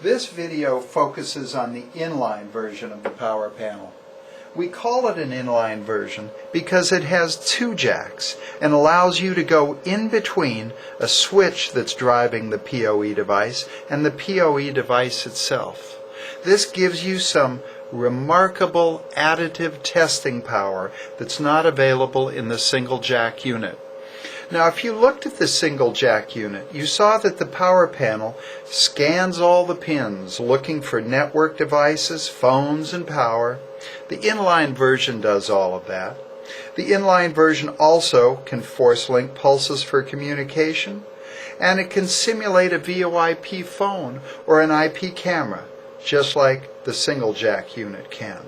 This video focuses on the inline version of the power panel. We call it an inline version because it has two jacks and allows you to go in between a switch that's driving the PoE device and the PoE device itself. This gives you some remarkable additive testing power that's not available in the single jack unit. Now, if you looked at the single jack unit, you saw that the power panel scans all the pins, looking for network devices, phones, and power. The inline version does all of that. The inline version also can force link pulses for communication, and it can simulate a VoIP phone or an IP camera, just like the single jack unit can.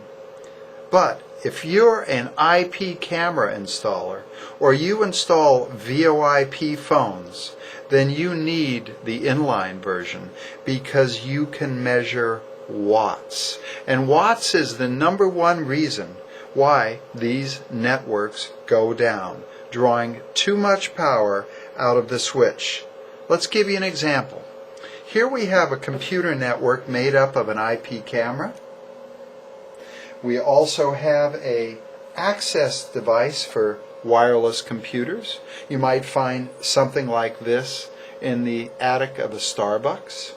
But if you're an IP camera installer or you install VoIP phones, then you need the inline version because you can measure watts. And watts is the #1 reason why these networks go down, drawing too much power out of the switch. Let's give you an example. Here we have a computer network made up of an IP camera. We also have an access device for wireless computers. You might find something like this in the attic of a Starbucks.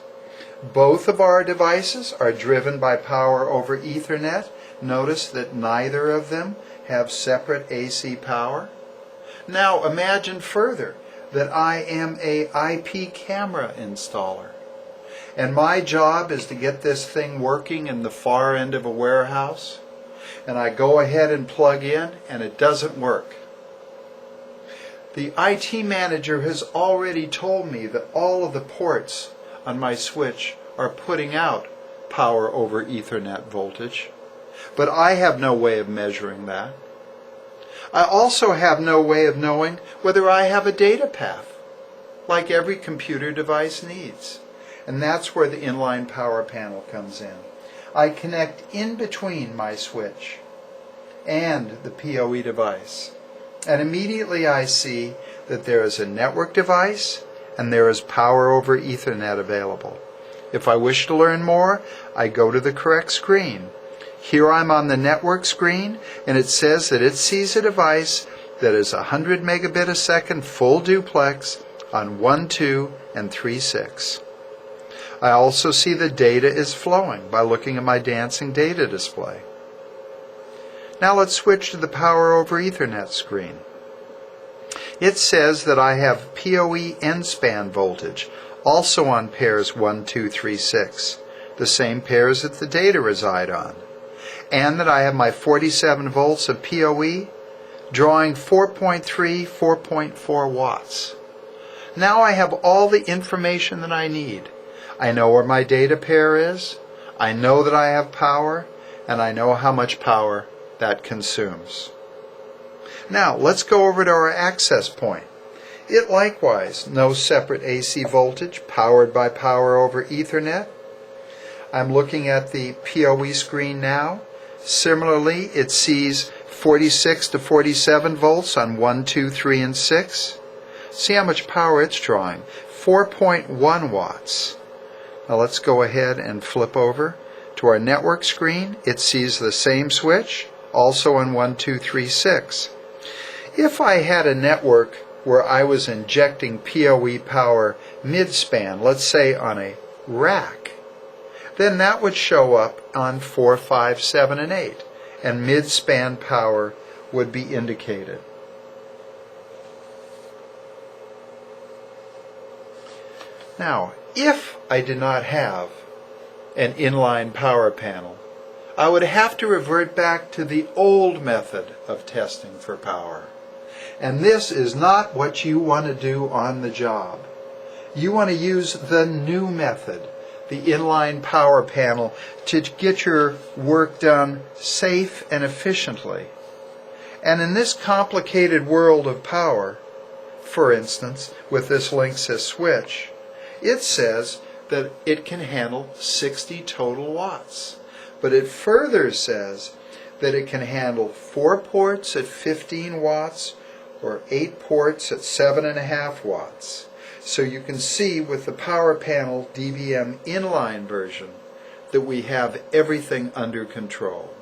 Both of our devices are driven by power over Ethernet. Notice that neither of them have separate AC power. Now imagine further that I am an IP camera installer, and my job is to get this thing working in the far end of a warehouse, and I go ahead and plug in and it doesn't work. The IT manager has already told me that all of the ports on my switch are putting out power over Ethernet voltage, but I have no way of measuring that. I also have no way of knowing whether I have a data path, like every computer device needs. And that's where the inline power panel comes in. I connect in between my switch and the PoE device. And immediately I see that there is a network device and there is power over Ethernet available. If I wish to learn more, I go to the correct screen. Here I'm on the network screen, and it says that it sees a device that is 100 megabit a second full duplex on 1, 2, and 3, 6. I also see the data is flowing by looking at my dancing data display. Now let's switch to the power over Ethernet screen. It says that I have PoE N-span voltage, also on pairs 1, 2, 3, 6, the same pairs that the data reside on, and that I have my 47 volts of PoE drawing 4.3, 4.4 watts. Now I have all the information that I need. I know where my data pair is, I know that I have power, and I know how much power that consumes. Now let's go over to our access point. It likewise knows separate AC voltage powered by power over Ethernet. I'm looking at the PoE screen now. Similarly, it sees 46 to 47 volts on 1, 2, 3, and 6. See how much power it's drawing, 4.1 watts. Now let's go ahead and flip over to our network screen. It sees the same switch, also on 1, 2, 3, 6. If I had a network where I was injecting PoE power mid-span, let's say on a rack, then that would show up on 4, 5, 7, and 8, and mid-span power would be indicated. Now, if I did not have an inline power panel, I would have to revert back to the old method of testing for power. And this is not what you want to do on the job. You want to use the new method, the inline power panel, to get your work done safe and efficiently. And in this complicated world of power, for instance, with this Linksys switch, it says that it can handle 60 total watts. But it further says that it can handle 4 ports at 15 watts or 8 ports at 7.5 watts. So you can see with the Power Panel DVM inline version that we have everything under control.